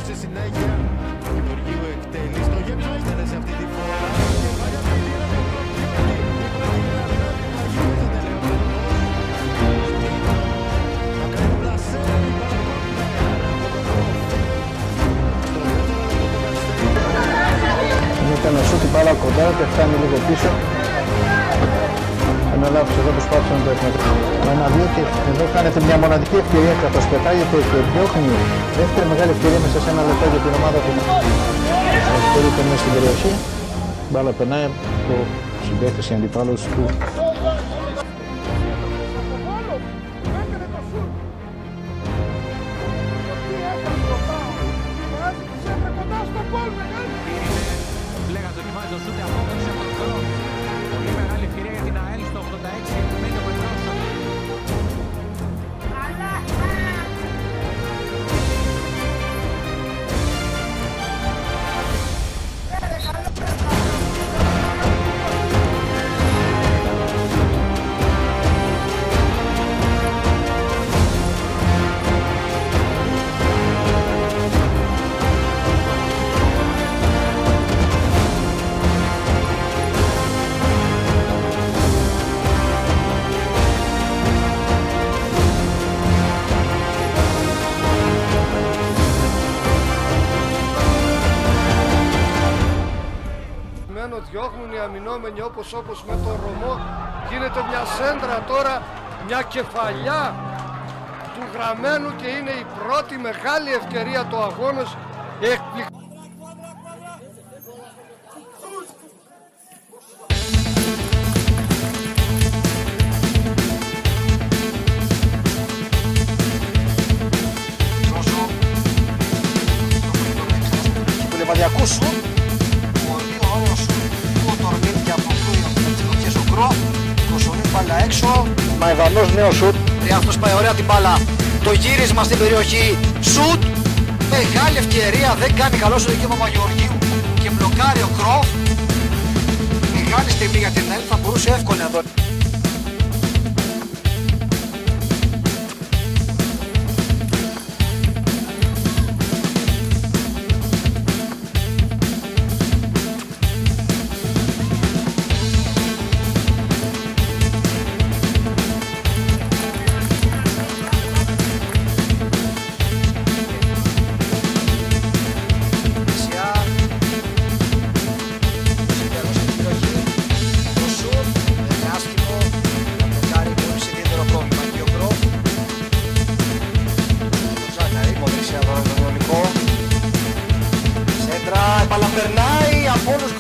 στη συνέχεια. Γεωργίου εκτελεί στο γέμισμα. Στέλνει αυτή τη φορά. Ήταν ο σούτ η μπάλα κοντά και φτάνει λίγο πίσω. Ενώ λάθος εδώ προσπάθησε να το εκμεταλλευτεί. Ένα-δύο και εδώ κάνετε μια μοναδική ευκαιρία καθώς πετάγεται και διώχνει δεύτερη μεγάλη ευκαιρία μέσα σε ένα λεπτό για την ομάδα του. Ευκαιρείται μέσα στην περιοχή. Η μπάλα περνάει από συμπαίκτες και αντιπάλους του. Το σούτ απόκρισε από τον Κρόφ. Πολύ μεγάλη ευκαιρία για την ΑΕΛ στο 86. Μένει ο Πετρός. Διώχνουν οι αμυνόμενοι όπως με τον Ρωμό. Γίνεται μια σέντρα τώρα, μια κεφαλιά του Γραμμένου και είναι η πρώτη μεγάλη ευκαιρία του αγώνος. Του Λεβαδιακού σου. Μπάλα έξω. Μαϊδανός νέο σουτ. Αυτός πάει ωραία την μπάλα. Το γύρισμα στην περιοχή. Σουτ. Μεγάλη ευκαιρία. Δεν κάνει καλό στο δικαίωμα Γεωργίου. Και μπλοκάρει ο Κρόφ. Μεγάλη στιγμή για την ΕΛ. Θα μπορούσε εύκολα εδώ. Περνάει από όλους